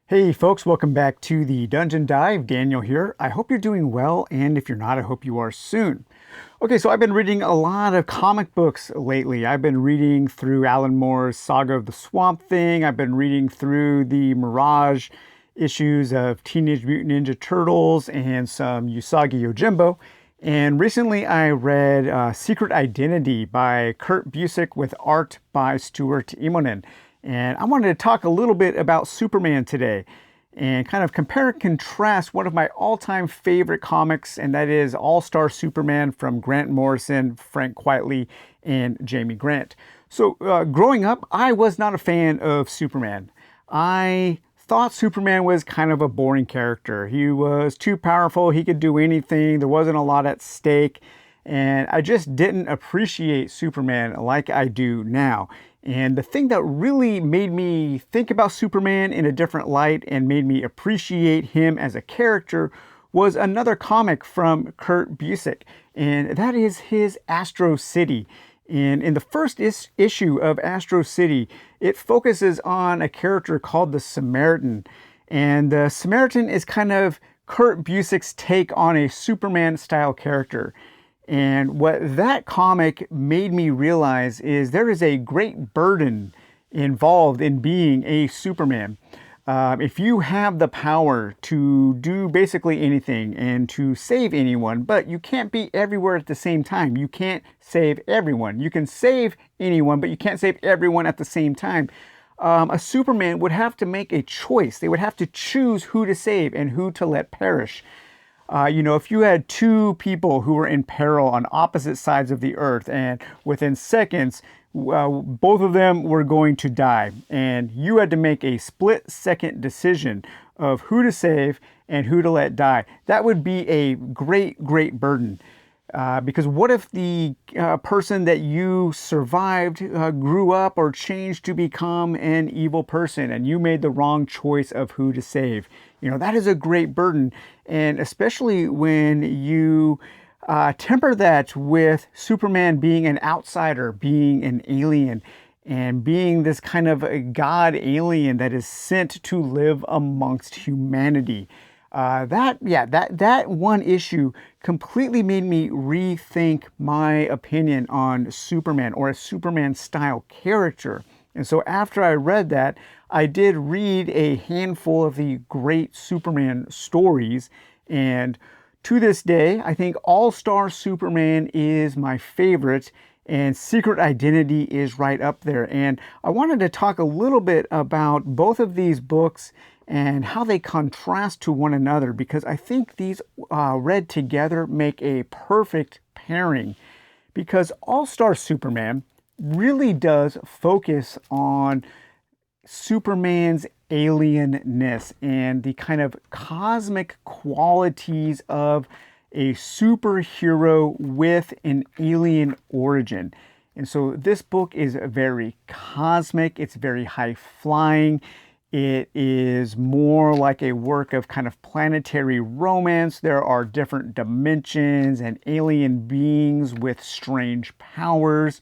Hey folks, welcome back to the Dungeon Dive. Daniel here. I hope you're doing well, and if you're not, I hope you are soon. Okay, so I've been reading a lot of comic books lately. I've been reading through Alan Moore's Saga of the Swamp Thing. I've been reading through the Mirage issues of Teenage Mutant Ninja Turtles and some Usagi Yojimbo. And recently I read Secret Identity by Kurt Busiek with art by Stuart Immonen. And I wanted to talk a little bit about Superman today and kind of compare and contrast one of my all-time favorite comics, and that is All-Star Superman from Grant Morrison, Frank Quitely, and Jamie Grant. So growing up, I was not a fan of Superman. I thought Superman was kind of a boring character. He was too powerful, he could do anything, there wasn't a lot at stake, and I just didn't appreciate Superman like I do now. And the thing that really made me think about Superman in a different light and made me appreciate him as a character was another comic from Kurt Busiek, and that is his Astro City. And in the first issue of Astro City, it focuses on a character called the Samaritan. And the Samaritan is kind of Kurt Busiek's take on a Superman-style character. And what that comic made me realize is there is a great burden involved in being a Superman. If you have the power to do basically anything and to save anyone, but you can't be everywhere at the same time. You can't save everyone. You can save anyone, but you can't save everyone at the same time. A Superman would have to make a choice. They would have to choose who to save and who to let perish. If you had two people who were in peril on opposite sides of the earth, and within seconds, both of them were going to die, and you had to make a split-second decision of who to save and who to let die, that would be a great, great burden. Because what if the person that you survived grew up or changed to become an evil person and you made the wrong choice of who to save? That is a great burden. And especially when you temper that with Superman being an outsider, being an alien, and being this kind of a god alien that is sent to live amongst humanity. That one issue completely made me rethink my opinion on Superman or a Superman style character. And so after I read that, I did read a handful of the great Superman stories, and to this day, I think All-Star Superman is my favorite, and Secret Identity is right up there. And I wanted to talk a little bit about both of these books and how they contrast to one another, because I think these read together make a perfect pairing, because All-Star Superman really does focus on Superman's alienness and the kind of cosmic qualities of a superhero with an alien origin. And so this book is very cosmic, it's very high-flying. It is more like a work of kind of planetary romance. There are different dimensions and alien beings with strange powers.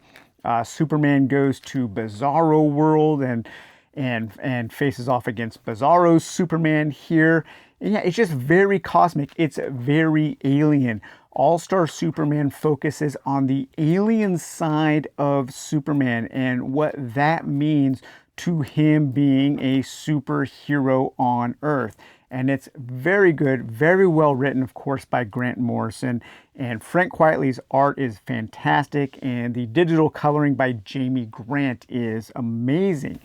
Superman goes to Bizarro World and faces off against Bizarro's Superman here. And yeah, it's just very cosmic. It's very alien. All-Star Superman focuses on the alien side of Superman and what that means to him being a superhero on Earth. And it's very good, very well written, of course, by Grant Morrison. And Frank Quitely's art is fantastic, and the digital coloring by Jamie Grant is amazing.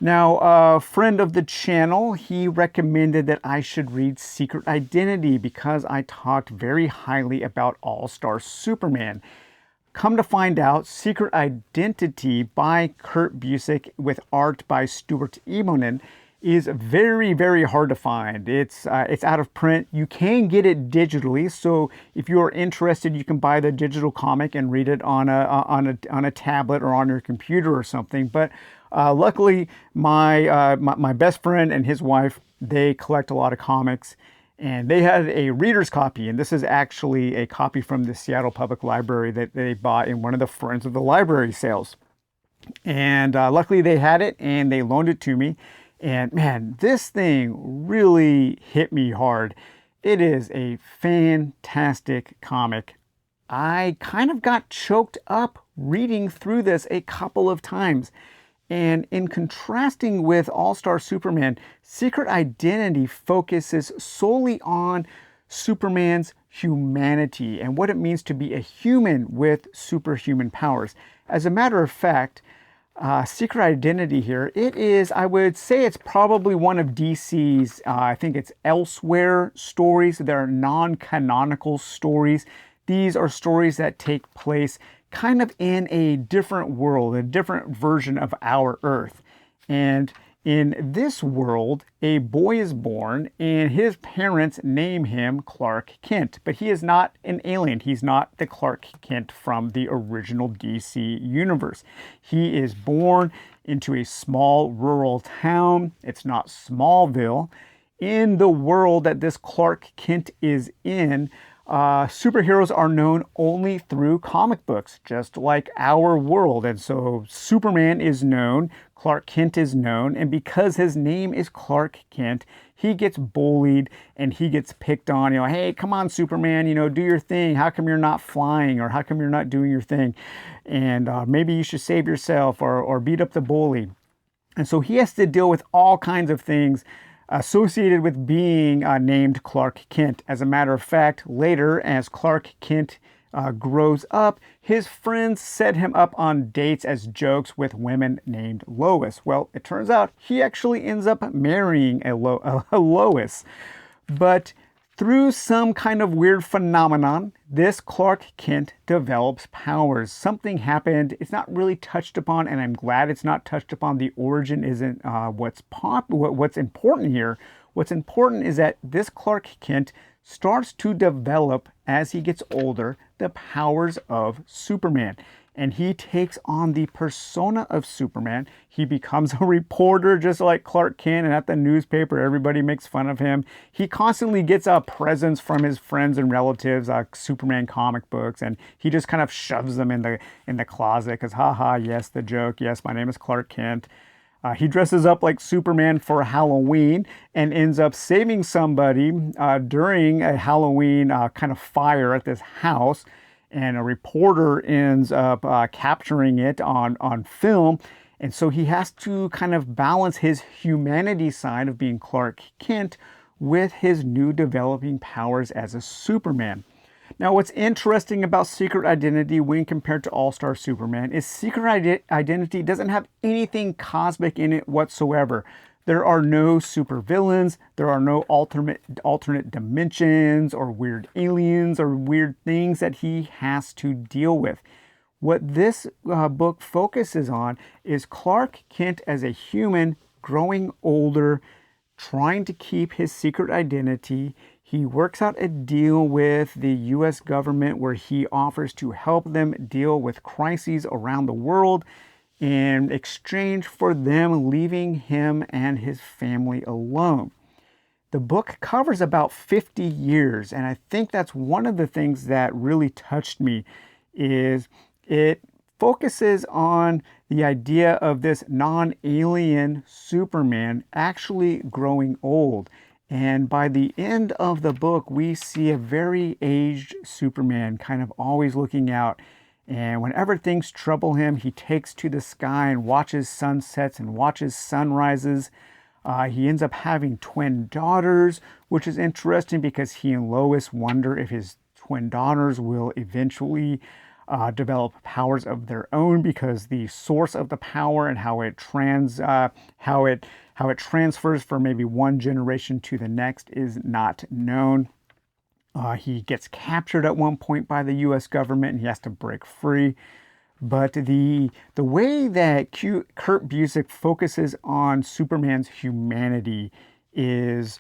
Now, a friend of the channel, he recommended that I should read Secret Identity because I talked very highly about All-Star Superman. Come to find out, Secret Identity by Kurt Busiek with art by Stuart Immonen is very, very hard to find. It's out of print. You can get it digitally, so if you are interested, you can buy the digital comic and read it on a tablet or on your computer or something. But luckily, my best friend and his wife, they collect a lot of comics, and they had a reader's copy, and this is actually a copy from the Seattle Public Library that they bought in one of the Friends of the Library sales. And luckily they had it, and they loaned it to me. And man, this thing really hit me hard. It is a fantastic comic. I kind of got choked up reading through this a couple of times. And in contrasting with All-Star Superman, Secret Identity focuses solely on Superman's humanity and what it means to be a human with superhuman powers. As a matter of fact, Secret Identity here, it is, I would say it's probably one of DC's, I think it's Elsewhere stories. They're non-canonical stories. These are stories that take place kind of in a different world, a different version of our Earth. And in this world, a boy is born and his parents name him Clark Kent, but he is not an alien. He's not the Clark Kent from the original DC universe. He is born into a small rural town. It's not Smallville. In the world that this Clark Kent is in, superheroes are known only through comic books, just like our world. And so Superman is known, Clark Kent is known, and because his name is Clark Kent, he gets bullied and he gets picked on. Hey, come on, Superman, do your thing. How come you're not flying, or how come you're not doing your thing? And maybe you should save yourself, or beat up the bully. And so he has to deal with all kinds of things associated with being named Clark Kent. As a matter of fact, later, as Clark Kent grows up, his friends set him up on dates as jokes with women named Lois. Well, it turns out he actually ends up marrying a Lois. But through some kind of weird phenomenon, this Clark Kent develops powers. Something happened. It's not really touched upon, and I'm glad it's not touched upon. The origin isn't what's important here. What's important is that this Clark Kent starts to develop, as he gets older, the powers of Superman. And he takes on the persona of Superman. He becomes a reporter just like Clark Kent, and at the newspaper everybody makes fun of him. He constantly gets presents from his friends and relatives, Superman comic books, and he just kind of shoves them in the closet because, haha, yes, the joke, yes, my name is Clark Kent. He dresses up like Superman for Halloween and ends up saving somebody during a Halloween kind of fire at this house. And a reporter ends up capturing it on film. And so he has to kind of balance his humanity side of being Clark Kent with his new developing powers as a Superman. Now, what's interesting about Secret Identity when compared to All-Star Superman is Secret Identity doesn't have anything cosmic in it whatsoever. There are no supervillains, there are no alternate dimensions or weird aliens or weird things that he has to deal with. What this book focuses on is Clark Kent as a human growing older, trying to keep his secret identity. He works out a deal with the US government where he offers to help them deal with crises around the world in exchange for them leaving him and his family alone. The book covers about 50 years, and I think that's one of the things that really touched me is it focuses on the idea of this non-alien Superman actually growing old. And by the end of the book, we see a very aged Superman kind of always looking out. And whenever things trouble him, he takes to the sky and watches sunsets and watches sunrises. He ends up having twin daughters, which is interesting because he and Lois wonder if his twin daughters will eventually develop powers of their own, because the source of the power and how it transfers from maybe one generation to the next is not known. He gets captured at one point by the US government and he has to break free. But the way that Kurt Busiek focuses on Superman's humanity is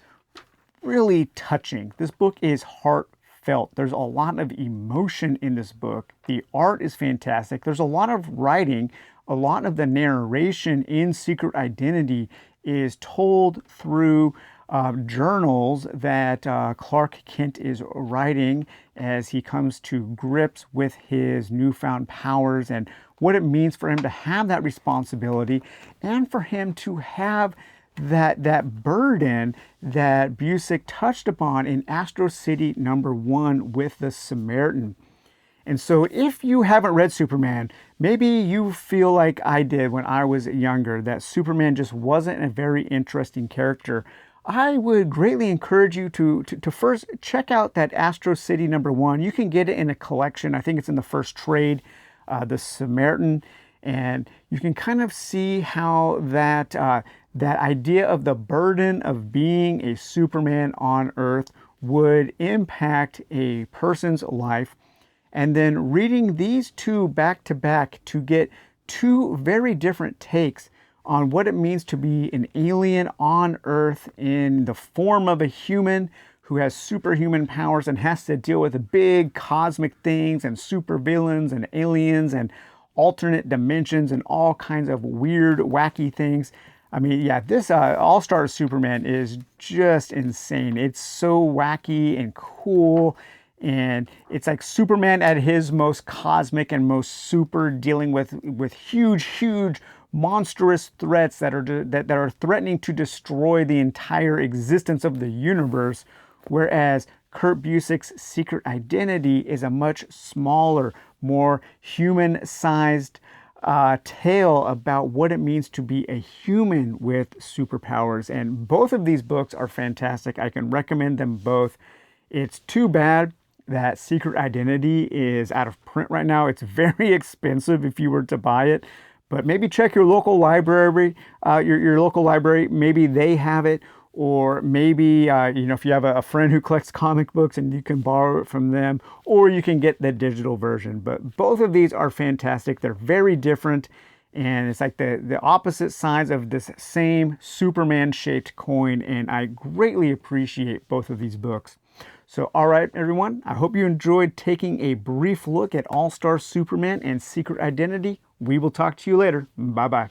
really touching. This book is heartfelt. There's a lot of emotion in this book. The art is fantastic. There's a lot of writing. A lot of the narration in Secret Identity is told through journals that Clark Kent is writing as he comes to grips with his newfound powers and what it means for him to have that responsibility and for him to have that burden that Busick touched upon in Astro City #1 with the Samaritan. And so if you haven't read Superman, maybe you feel like I did when I was younger, that Superman just wasn't a very interesting character. I would greatly encourage you to first check out that Astro City #1. You can get it in a collection. I think it's in the first trade, The Samaritan. And you can kind of see how that idea of the burden of being a Superman on Earth would impact a person's life. And then reading these two back to back to get two very different takes on what it means to be an alien on Earth in the form of a human who has superhuman powers and has to deal with big cosmic things and supervillains and aliens and alternate dimensions and all kinds of weird, wacky things. I mean, yeah, this All-Star Superman is just insane. It's so wacky and cool. And it's like Superman at his most cosmic and most super, dealing with huge, monstrous threats that are threatening to destroy the entire existence of the universe. Whereas Kurt Busiek's Secret Identity is a much smaller, more human-sized tale about what it means to be a human with superpowers. And both of these books are fantastic. I can recommend them both. It's too bad that Secret Identity is out of print right now. It's very expensive if you were to buy it, but maybe check your local library, your local library. Maybe they have it, or maybe, if you have a friend who collects comic books and you can borrow it from them, or you can get the digital version. But both of these are fantastic. They're very different, and it's like the opposite sides of this same Superman-shaped coin, and I greatly appreciate both of these books. So, all right, everyone, I hope you enjoyed taking a brief look at All-Star Superman and Secret Identity. We will talk to you later. Bye-bye.